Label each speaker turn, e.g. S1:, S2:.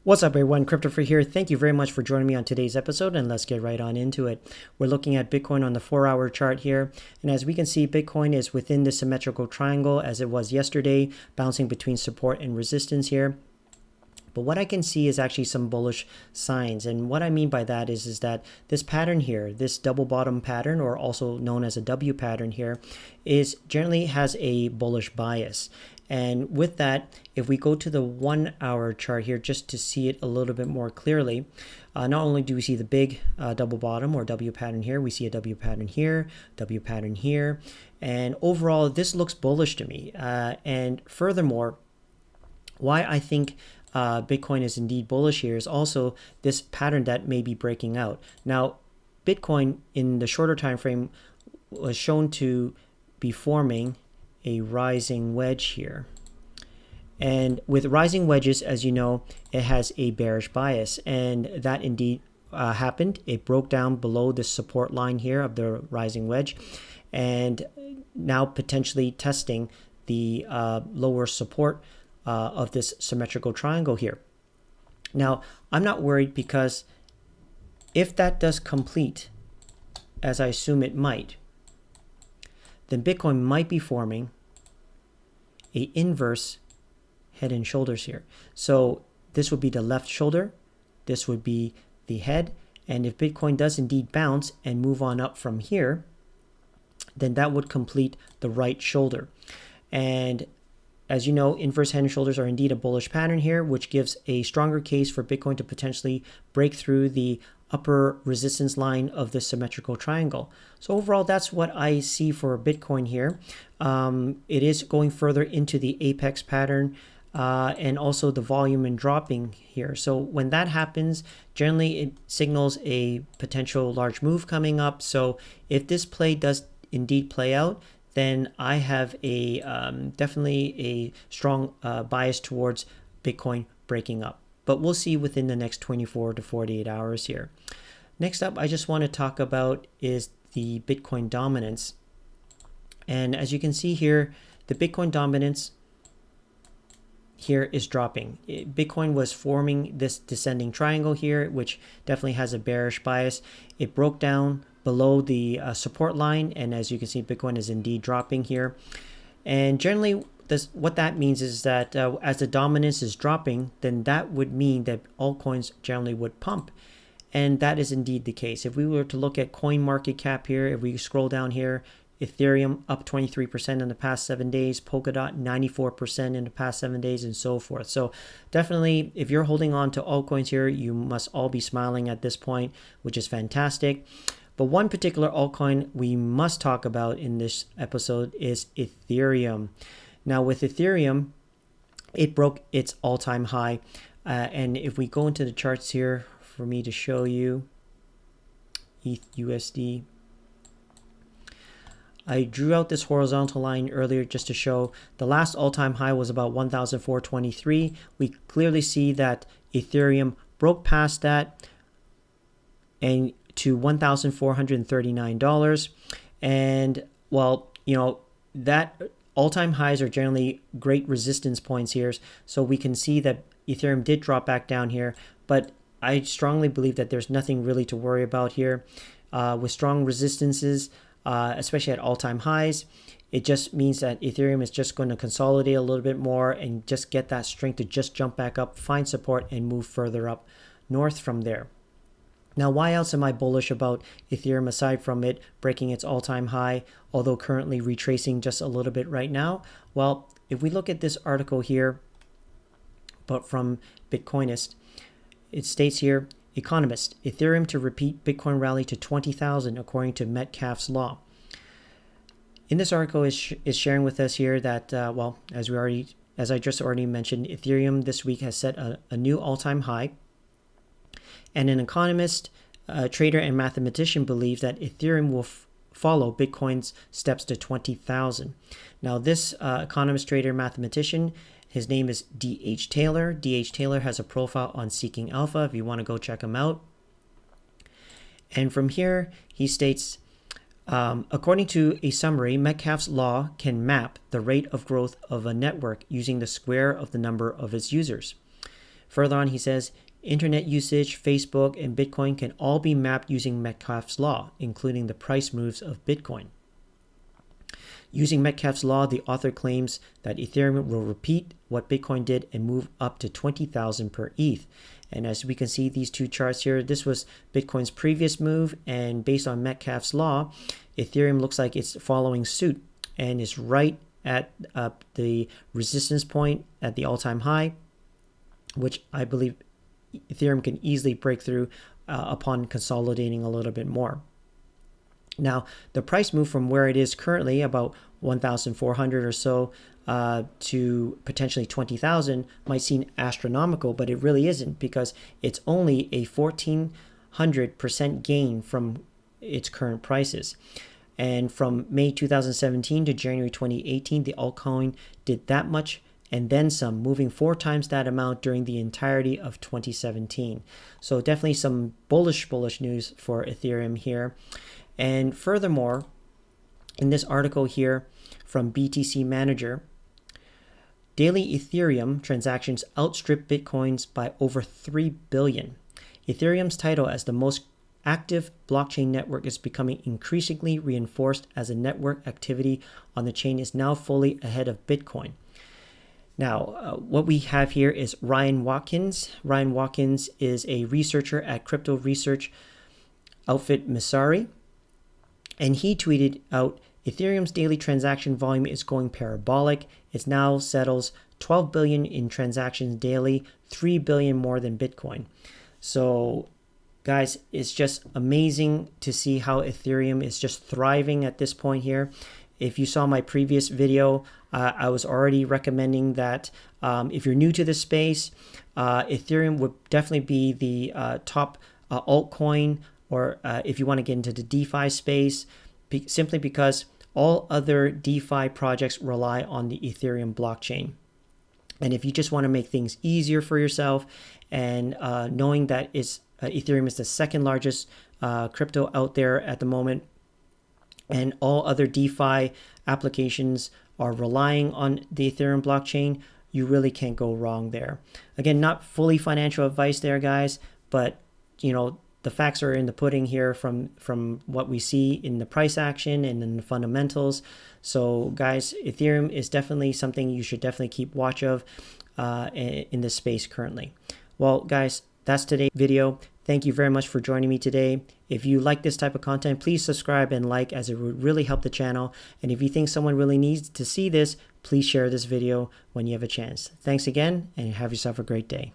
S1: What's up, everyone? Cryptopher here. Thank you very much for joining me on today's episode, and let's get right on into it. We're looking at Bitcoin on the 4-hour chart here, and as we can see, Bitcoin is within the symmetrical triangle as it was yesterday, bouncing between support and resistance here. But what I can see is actually some bullish signs, and what I mean by that is that this pattern here, this double bottom pattern, or also known as a W pattern here, is generally has a bullish bias. And with that, if we go to the 1-hour chart here just to see it a little bit more clearly, not only do we see the big double bottom or W pattern here, we see a W pattern here, W pattern here, and overall this looks bullish to me. And furthermore, why I think Bitcoin is indeed bullish here is also this pattern that may be breaking out. Now, Bitcoin in the shorter time frame was shown to be forming a rising wedge here. And with rising wedges, as you know, it has a bearish bias, and that indeed happened. It broke down below the support line here of the rising wedge, and now potentially testing the lower support of this symmetrical triangle here. Now, I'm not worried because if that does complete, as I assume it might, then Bitcoin might be forming a inverse head and shoulders here. So this would be the left shoulder, this would be the head, and if Bitcoin does indeed bounce and move on up from here, then that would complete the right shoulder. And as you know, inverse head and shoulders are indeed a bullish pattern here, which gives a stronger case for Bitcoin to potentially break through the upper resistance line of the symmetrical triangle. So overall, that's what I see for Bitcoin here. It is going further into the apex pattern and also the volume and dropping here. So when that happens, generally it signals a potential large move coming up. So if this play does indeed play out, then I have a definitely a strong bias towards Bitcoin breaking up. But we'll see within the next 24 to 48 hours here. Next up, I just want to talk about is the Bitcoin dominance. And as you can see here, the Bitcoin dominance here is dropping. Bitcoin was forming this descending triangle here, which definitely has a bearish bias. It broke down below the support line, and as you can see, Bitcoin is indeed dropping here. And generally, what that means is that as the dominance is dropping, then that would mean that altcoins generally would pump. And that is indeed the case. If we were to look at coin market cap here, if we scroll down here, Ethereum up 23% in the past 7 days, Polkadot 94% in the past 7 days, and so forth. So definitely, if you're holding on to altcoins here, you must all be smiling at this point, which is fantastic. But one particular altcoin we must talk about in this episode is Ethereum. Now with Ethereum, it broke its all-time high. And if we go into the charts here for me to show you ETH USD, I drew out this horizontal line earlier just to show the last all-time high was about 1,423. We clearly see that Ethereum broke past that and to $1,439. And well, you know, that all-time highs are generally great resistance points here. So we can see that Ethereum did drop back down here, but I strongly believe that there's nothing really to worry about here. With strong resistances, especially at all-time highs, it just means that Ethereum is just going to consolidate a little bit more and just get that strength to just jump back up, find support, and move further up north from there. Now, why else am I bullish about Ethereum aside from it breaking its all-time high, although currently retracing just a little bit right now? Well, if we look at this article here, but from Bitcoinist, it states here, Economist, Ethereum to repeat Bitcoin rally to 20,000 according to Metcalfe's law. In this article is sharing with us here that, well, as I just already mentioned, Ethereum this week has set a new all-time high. And an economist, trader, and mathematician believes that Ethereum will follow Bitcoin's steps to 20,000. Now, this economist, trader, mathematician, his name is D.H. Taylor. D.H. Taylor has a profile on Seeking Alpha if you want to go check him out. And from here, he states, according to a summary, Metcalfe's law can map the rate of growth of a network using the square of the number of its users. Further on, he says, internet usage, Facebook, and Bitcoin can all be mapped using Metcalfe's law, including the price moves of Bitcoin. Using Metcalfe's law, the author claims that Ethereum will repeat what Bitcoin did and move up to 20,000 per ETH. And as we can see these two charts here, this was Bitcoin's previous move, and based on Metcalfe's law, Ethereum looks like it's following suit and is right at the resistance point at the all-time high, which I believe Ethereum can easily break through upon consolidating a little bit more. Now, the price move from where it is currently, about 1,400 or so, to potentially 20,000 might seem astronomical, but it really isn't, because it's only a 1,400% gain from its current prices. And from May 2017 to January 2018, the altcoin did that much and then some, moving 4 times that amount during the entirety of 2017. So definitely some bullish news for Ethereum here. And furthermore, in this article here from BTC Manager, daily Ethereum transactions outstrip Bitcoin's by over 3 billion. Ethereum's title as the most active blockchain network is becoming increasingly reinforced as the network activity on the chain is now fully ahead of Bitcoin. Now, what we have here is Ryan Watkins. Ryan Watkins is a researcher at crypto research outfit Messari, and he tweeted out, Ethereum's daily transaction volume is going parabolic. It now settles 12 billion in transactions daily, 3 billion more than Bitcoin. So guys, it's just amazing to see how Ethereum is just thriving at this point here. If you saw my previous video, I was already recommending that if you're new to this space, Ethereum would definitely be the top altcoin, or if you want to get into the DeFi space, simply because all other DeFi projects rely on the Ethereum blockchain. And if you just want to make things easier for yourself, and knowing that Ethereum is the second largest crypto out there at the moment, and all other DeFi applications are relying on the Ethereum blockchain, you really can't go wrong there. Again, not fully financial advice there, guys, but the facts are in the pudding here from what we see in the price action and in the fundamentals. So guys, Ethereum is definitely something you should definitely keep watch of in this space currently. Well, guys, that's today's video. Thank you very much for joining me today. If you like this type of content, please subscribe and like, as it would really help the channel. And if you think someone really needs to see this, please share this video when you have a chance. Thanks again, and have yourself a great day.